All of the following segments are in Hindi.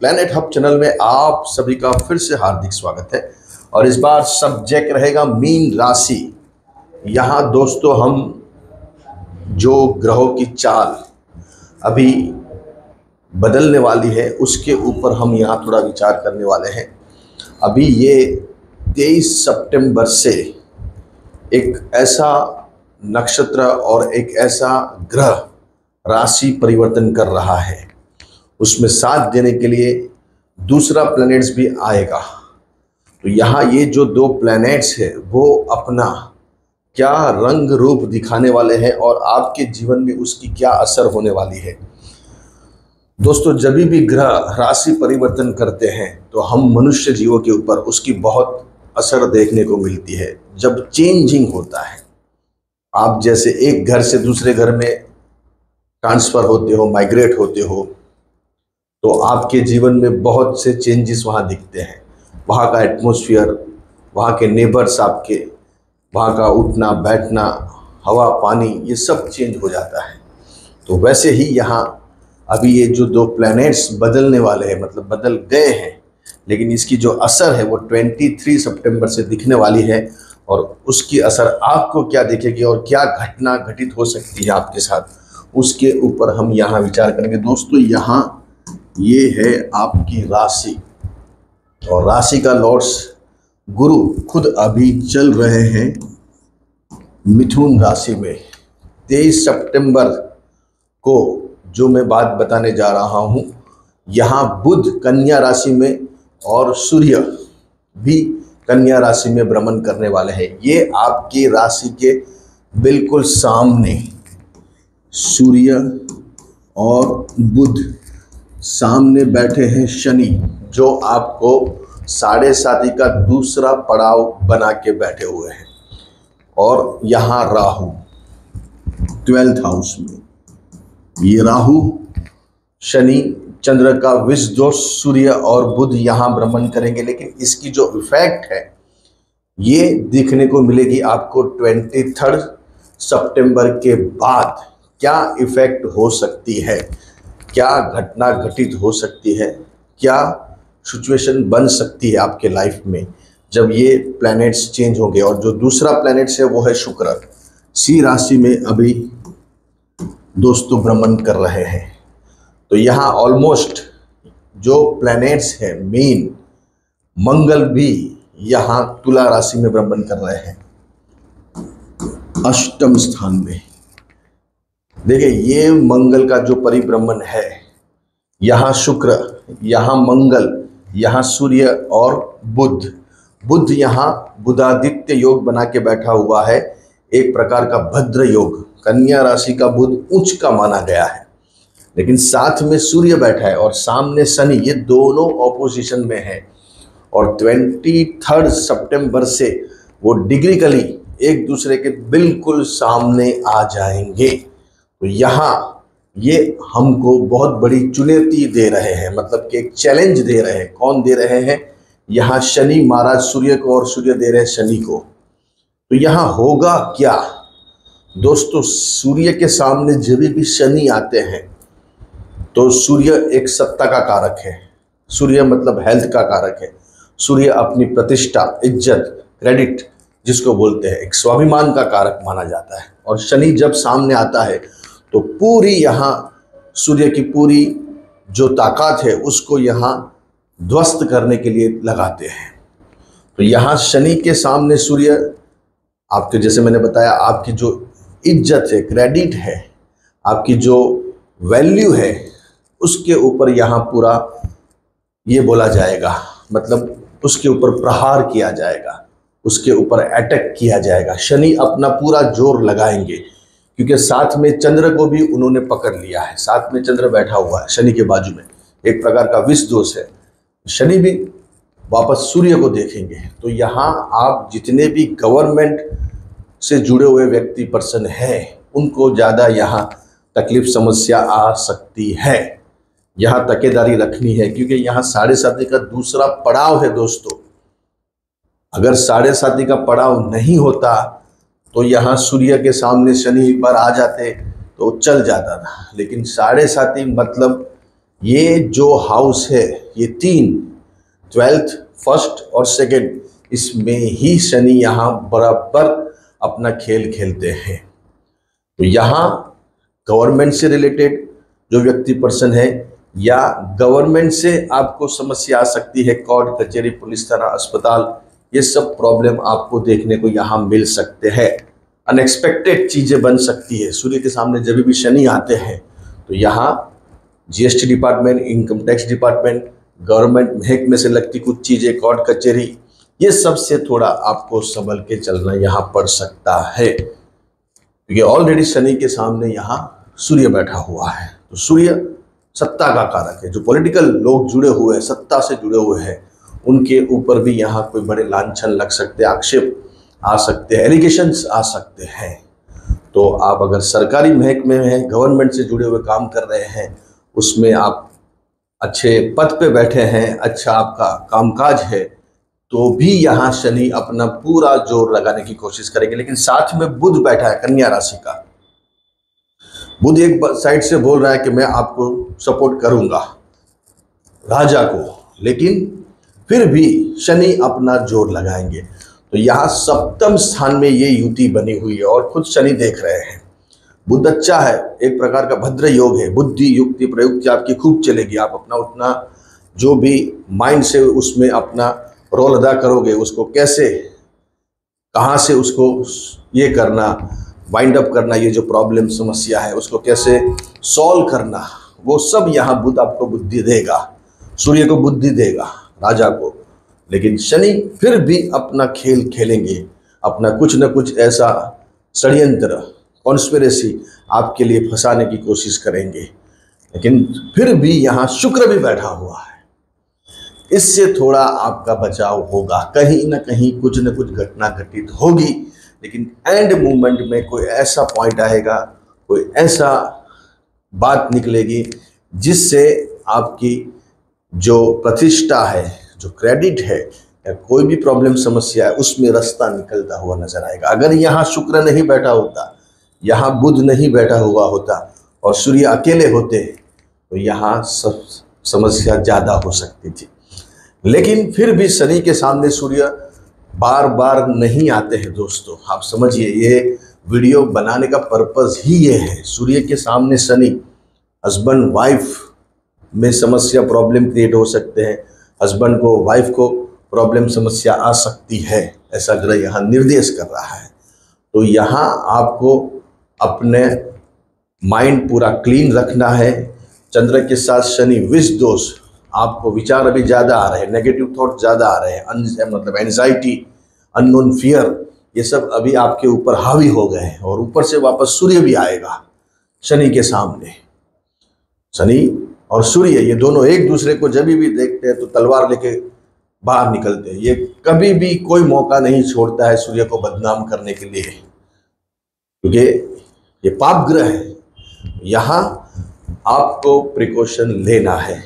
प्लेनेट हब चैनल में आप सभी का फिर से हार्दिक स्वागत है। और इस बार सब्जेक्ट रहेगा मीन राशि। यहाँ दोस्तों हम जो ग्रहों की चाल अभी बदलने वाली है उसके ऊपर हम यहाँ थोड़ा विचार करने वाले हैं। अभी ये 23 सितंबर से एक ऐसा नक्षत्र और एक ऐसा ग्रह राशि परिवर्तन कर रहा है, उसमें साथ देने के लिए दूसरा प्लैनेट्स भी आएगा। तो यहाँ ये जो दो प्लैनेट्स है वो अपना क्या रंग रूप दिखाने वाले हैं और आपके जीवन में उसकी क्या असर होने वाली है। दोस्तों, जब भी ग्रह राशि परिवर्तन करते हैं तो हम मनुष्य जीवों के ऊपर उसकी बहुत असर देखने को मिलती है। जब चेंजिंग होता है, आप जैसे एक घर से दूसरे घर में ट्रांसफ़र होते हो, माइग्रेट होते हो, तो आपके जीवन में बहुत से चेंजेस वहाँ दिखते हैं। वहाँ का एटमॉस्फेयर, वहाँ के नेबर्स, आपके वहाँ का उठना बैठना, हवा पानी, ये सब चेंज हो जाता है। तो वैसे ही यहाँ अभी ये जो दो प्लैनेट्स बदलने वाले हैं, मतलब बदल गए हैं, लेकिन इसकी जो असर है वो 23 सितंबर से दिखने वाली है। और उसकी असर आपको क्या दिखेगी और क्या घटना घटित हो सकती है आपके साथ, उसके ऊपर हम यहाँ विचार करेंगे। दोस्तों, यहाँ ये है आपकी राशि, और राशि का लॉर्ड्स गुरु खुद अभी चल रहे हैं मिथुन राशि में। 23 सितंबर को जो मैं बात बताने जा रहा हूँ, यहाँ बुध कन्या राशि में और सूर्य भी कन्या राशि में भ्रमण करने वाले हैं। ये आपकी राशि के बिल्कुल सामने सूर्य और बुध सामने बैठे हैं शनि, जो आपको 7.5 का दूसरा पड़ाव बना के बैठे हुए हैं। और यहाँ राहु 12th हाउस में, ये राहु शनि चंद्र का विष दोष सूर्य और बुध यहाँ भ्रमण करेंगे। लेकिन इसकी जो इफेक्ट है ये देखने को मिलेगी आपको 23 सितंबर के बाद। क्या इफेक्ट हो सकती है, क्या घटना घटित हो सकती है, क्या सिचुएशन बन सकती है आपके लाइफ में जब ये प्लैनेट्स चेंज होंगे। और जो दूसरा प्लैनेट्स है वो है शुक्र, सी राशि में अभी दोस्तों भ्रमण कर रहे हैं। तो यहाँ ऑलमोस्ट जो प्लैनेट्स हैं मेन, मंगल भी यहाँ तुला राशि में भ्रमण कर रहे हैं 8वें स्थान में। देखिए, ये मंगल का जो परिभ्रमण है, यहाँ शुक्र, यहाँ मंगल, यहाँ सूर्य और बुध। बुध यहाँ बुधादित्य योग बना के बैठा हुआ है, एक प्रकार का भद्र योग। कन्या राशि का बुध उच्च का माना गया है, लेकिन साथ में सूर्य बैठा है और सामने शनि, ये दोनों ऑपोजिशन में है। और 23 सितंबर से वो डिग्रिकली एक दूसरे के बिल्कुल सामने आ जाएंगे। तो यहाँ ये हमको बहुत बड़ी चुनौती दे रहे हैं, मतलब कि एक चैलेंज दे रहे हैं। कौन दे रहे हैं? यहाँ शनि महाराज सूर्य को, और सूर्य दे रहे हैं शनि को। तो यहाँ होगा क्या दोस्तों? सूर्य के सामने जब भी शनि आते हैं तो सूर्य एक सत्ता का कारक है, सूर्य मतलब हेल्थ का कारक है। सूर्य अपनी प्रतिष्ठा, इज्जत, क्रेडिट जिसको बोलते हैं, एक स्वाभिमान का कारक माना जाता है। और शनि जब सामने आता है तो पूरी यहाँ सूर्य की पूरी जो ताकत है उसको यहाँ ध्वस्त करने के लिए लगाते हैं। तो यहाँ शनि के सामने सूर्य, आपके जैसे मैंने बताया, आपकी जो इज्जत है, क्रेडिट है, आपकी जो वैल्यू है, उसके ऊपर यहाँ पूरा ये बोला जाएगा, मतलब उसके ऊपर प्रहार किया जाएगा, उसके ऊपर अटैक किया जाएगा। शनि अपना पूरा जोर लगाएंगे, क्योंकि साथ में चंद्र को भी उन्होंने पकड़ लिया है। साथ में चंद्र बैठा हुआ है शनि के बाजू में, एक प्रकार का विष दोष है। शनि भी वापस सूर्य को देखेंगे। तो यहाँ आप जितने भी गवर्नमेंट से जुड़े हुए व्यक्ति पर्सन हैं, उनको ज़्यादा यहाँ तकलीफ समस्या आ सकती है। यहाँ तकेदारी रखनी है, क्योंकि यहाँ 7.5 का दूसरा पड़ाव है दोस्तों। अगर 7.5 का पड़ाव नहीं होता तो यहाँ सूर्य के सामने शनि एक बार आ जाते तो चल जाता था। लेकिन 7.5 मतलब ये जो हाउस है, ये तीन, 12th, 1st और 2nd, इसमें ही शनि यहाँ बराबर अपना खेल खेलते हैं। तो यहाँ गवर्नमेंट से रिलेटेड जो व्यक्ति पर्सन है या गवर्नमेंट से आपको समस्या आ सकती है, कोर्ट कचहरी पुलिस थाना अस्पताल, ये सब प्रॉब्लम आपको देखने को यहाँ मिल सकते हैं। अनएक्सपेक्टेड चीज़ें बन सकती है। सूर्य के सामने जब भी शनि आते हैं तो यहाँ GST department, income tax department, government महकमे से लगती कुछ चीज़ें, कोर्ट कचहरी, ये सब से थोड़ा आपको संभल के चलना यहाँ पड़ सकता है, क्योंकि ऑलरेडी शनि के सामने यहाँ सूर्य बैठा हुआ है। तो सूर्य सत्ता का कारक है। जो पॉलिटिकल लोग जुड़े हुए हैं, सत्ता से जुड़े हुए हैं, उनके ऊपर भी यहाँ कोई बड़े लांछन लग सकते हैं, आक्षेप आ सकते हैं, एलिगेशंस आ सकते हैं। तो आप अगर सरकारी महकमे में हैं, गवर्नमेंट से जुड़े हुए काम कर रहे हैं, उसमें आप अच्छे पद पे बैठे हैं, अच्छा आपका कामकाज है, तो भी यहाँ शनि अपना पूरा जोर लगाने की कोशिश करेंगे। लेकिन साथ में बुध बैठा है कन्या राशि का। बुध एक साइड से बोल रहा है कि मैं आपको सपोर्ट करूंगा, राजा को, लेकिन फिर भी शनि अपना जोर लगाएंगे। तो यहाँ सप्तम स्थान में ये युति बनी हुई है और खुद शनि देख रहे हैं। बुध अच्छा है, एक प्रकार का भद्र योग है। बुद्धि युक्ति प्रयुक्ति आपकी खूब चलेगी। आप अपना उतना जो भी माइंड से उसमें अपना रोल अदा करोगे, उसको कैसे, कहाँ से उसको ये करना, वाइंड अप करना, ये जो प्रॉब्लम समस्या है उसको कैसे सॉल्व करना, वो सब यहाँ बुध आपको बुद्धि देगा, सूर्य को बुद्धि देगा, राजा को। लेकिन शनि फिर भी अपना खेल खेलेंगे, अपना कुछ न कुछ ऐसा षड्यंत्र, कॉन्स्पिरेसी आपके लिए फंसाने की कोशिश करेंगे। लेकिन फिर भी यहाँ शुक्र भी बैठा हुआ है, इससे थोड़ा आपका बचाव होगा। कहीं ना कहीं कुछ न कुछ घटना घटित होगी, लेकिन एंड मूवमेंट में कोई ऐसा पॉइंट आएगा, कोई ऐसा बात निकलेगी जिससे आपकी जो प्रतिष्ठा है, जो क्रेडिट है, या कोई भी प्रॉब्लम समस्या है, उसमें रास्ता निकलता हुआ नजर आएगा। अगर यहाँ शुक्र नहीं बैठा होता, यहाँ बुध नहीं बैठा हुआ होता और सूर्य अकेले होते, तो यहाँ सब समस्या ज़्यादा हो सकती थी। लेकिन फिर भी शनि के सामने सूर्य बार बार नहीं आते हैं दोस्तों। आप समझिए, ये वीडियो बनाने का पर्पज़ ही ये है। सूर्य के सामने शनि, हस्बैंड वाइफ में समस्या, प्रॉब्लम क्रिएट हो सकते हैं। हस्बैंड को, वाइफ को प्रॉब्लम समस्या आ सकती है, ऐसा ग्रह यहाँ निर्देश कर रहा है। तो यहाँ आपको अपने माइंड पूरा क्लीन रखना है। चंद्र के साथ शनि विष दोष, आपको विचार अभी ज़्यादा आ रहे हैं, नेगेटिव थॉट ज़्यादा आ रहे हैं, मतलब एंजाइटी, अननोन फियर, ये सब अभी आपके ऊपर हावी हो गए हैं। और ऊपर से वापस सूर्य भी आएगा शनि के सामने। शनि और सूर्य ये दोनों एक दूसरे को जब भी देखते हैं तो तलवार लेके बाहर निकलते हैं। ये कभी भी कोई मौका नहीं छोड़ता है सूर्य को बदनाम करने के लिए, क्योंकि ये पाप ग्रह है। यहाँ आपको प्रिकॉशन लेना है।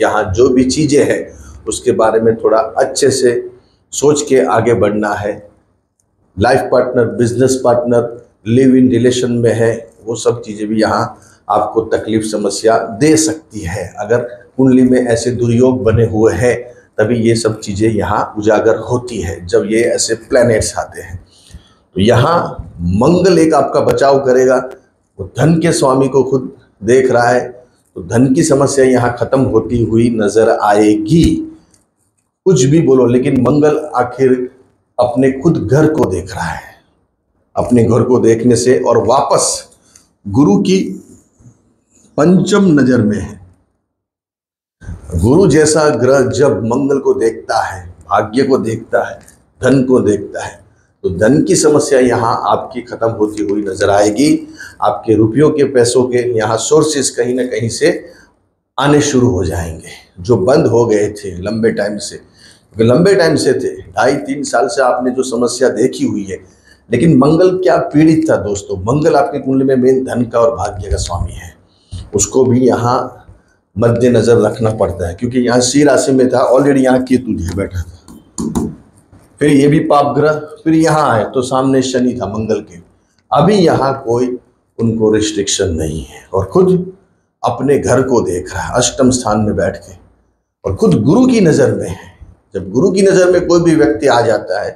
यहाँ जो भी चीज़ें हैं उसके बारे में थोड़ा अच्छे से सोच के आगे बढ़ना है। Life partner, business partner, live in relation में है, वो सब चीज़ें भी यहाँ आपको तकलीफ समस्या दे सकती है। अगर कुंडली में ऐसे दुर्योग बने हुए हैं तभी ये सब चीज़ें यहाँ उजागर होती है, जब ये ऐसे प्लैनेट्स आते हैं। तो यहाँ मंगल एक आपका बचाव करेगा। वो धन के स्वामी को खुद देख रहा है, तो धन की समस्या यहाँ खत्म होती हुई नजर आएगी। कुछ भी बोलो, लेकिन मंगल आखिर अपने खुद घर को देख रहा है। अपने घर को देखने से और वापस गुरु की पंचम नजर में है। गुरु जैसा ग्रह जब मंगल को देखता है, भाग्य को देखता है, धन को देखता है, तो धन की समस्या यहाँ आपकी खत्म होती हुई नजर आएगी। आपके रुपयों के, पैसों के यहाँ सोर्सेस कहीं ना कहीं से आने शुरू हो जाएंगे, जो बंद हो गए थे लंबे टाइम से। क्योंकि लंबे टाइम से थे, 2.5-3 साल से आपने जो समस्या देखी हुई है। लेकिन मंगल क्या पीड़ित था दोस्तों। मंगल आपकी कुंडली में मेन धन का और भाग्य का स्वामी है, उसको भी यहाँ मद्देनजर रखना पड़ता है, क्योंकि यहाँ सी राशि में था, ऑलरेडी यहाँ केतु जी बैठा था, फिर ये भी पाप ग्रह, फिर यहाँ आए तो सामने शनि था मंगल के। अभी यहाँ कोई उनको रिस्ट्रिक्शन नहीं है और खुद अपने घर को देख रहा है अष्टम स्थान में बैठ के। और खुद गुरु की नज़र में है। जब गुरु की नज़र में कोई भी व्यक्ति आ जाता है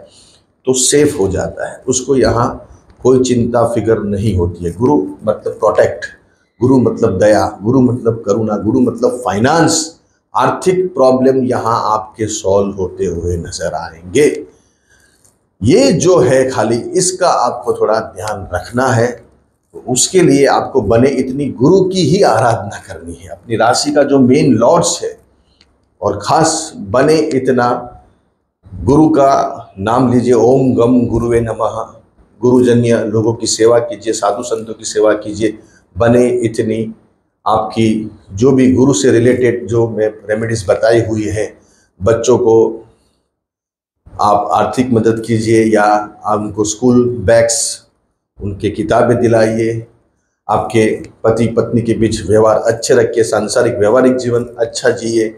तो सेफ हो जाता है, उसको यहाँ कोई चिंता फिक्र नहीं होती है। गुरु मतलब प्रोटेक्ट, गुरु मतलब दया, गुरु मतलब करुणा, गुरु मतलब फाइनेंस। आर्थिक प्रॉब्लम यहाँ आपके सॉल्व होते हुए नजर आएंगे। ये जो है खाली इसका आपको थोड़ा ध्यान रखना है। तो उसके लिए आपको बने इतनी गुरु की ही आराधना करनी है, अपनी राशि का जो मेन लॉर्ड्स है, और खास बने इतना गुरु का नाम लीजिए, ओम गम गुरुवे नमः। गुरुजन्य लोगों की सेवा कीजिए, साधु संतों की सेवा कीजिए। बने इतनी आपकी जो भी गुरु से रिलेटेड जो मैं रेमेडीज बताई हुई है, बच्चों को आप आर्थिक मदद कीजिए या आप उनको स्कूल बैग्स, उनके किताबें दिलाइए। आपके पति पत्नी के बीच व्यवहार अच्छे रखिए, सांसारिक व्यवहारिक जीवन अच्छा जिए।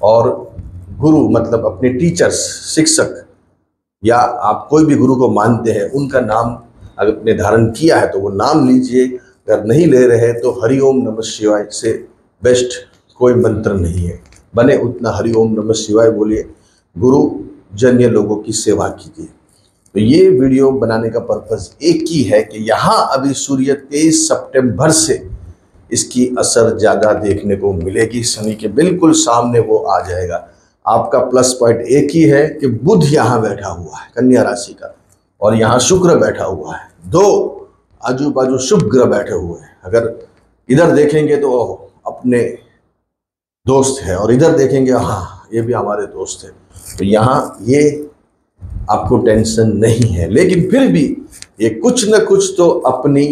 और गुरु मतलब अपने टीचर्स, शिक्षक, या आप कोई भी गुरु को मानते हैं, उनका नाम अगर आपने धारण किया है तो वो नाम लीजिए। अगर नहीं ले रहे तो हरिओम नमः शिवाय से बेस्ट कोई मंत्र नहीं है। बने उतना हरिओम नमः शिवाय बोलिए, गुरु जन्य लोगों की सेवा कीजिए। तो ये वीडियो बनाने का पर्पस एक ही है कि यहाँ अभी सूर्य 23 सितंबर से इसकी असर ज़्यादा देखने को मिलेगी। शनि के बिल्कुल सामने वो आ जाएगा। आपका प्लस पॉइंट एक ही है कि बुध यहाँ बैठा हुआ है कन्या राशि का, और यहाँ शुक्र बैठा हुआ है। दो आजू बाजू शुभ ग्रह बैठे हुए हैं। अगर इधर देखेंगे तो अपने दोस्त है, और इधर देखेंगे हाँ ये भी हमारे दोस्त है। तो यहाँ ये आपको टेंशन नहीं है, लेकिन फिर भी ये कुछ न कुछ तो अपनी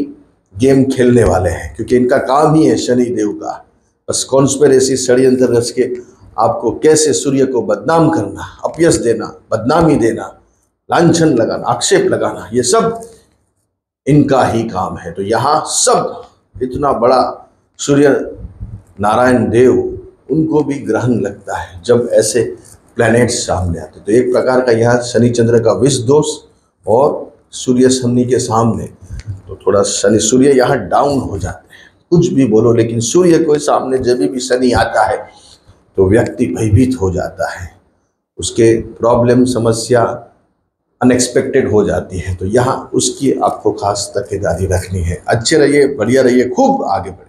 गेम खेलने वाले हैं, क्योंकि इनका काम ही है शनि देव का बस कॉन्स्पिरेसी, षड्यंत्र रच के आपको कैसे सूर्य को बदनाम करना, अपयश देना, बदनामी देना, लांछन लगाना, आक्षेप लगाना, ये सब इनका ही काम है। तो यहाँ सब इतना बड़ा सूर्य नारायण देव, उनको भी ग्रहण लगता है जब ऐसे प्लैनेट्स सामने आते। तो एक प्रकार का यहाँ शनि चंद्र का विष दोष और सूर्य शनि के सामने, तो थोड़ा शनि सूर्य यहाँ डाउन हो जाते हैं। कुछ भी बोलो, लेकिन सूर्य के सामने जब भी शनि आता है तो व्यक्ति भयभीत हो जाता है, उसके प्रॉब्लम समस्या अनएक्सपेक्टेड हो जाती है। तो यहाँ उसकी आपको खास तकेदारी रखनी है। अच्छे रहिए, बढ़िया रहिए, खूब आगे बढ़िए।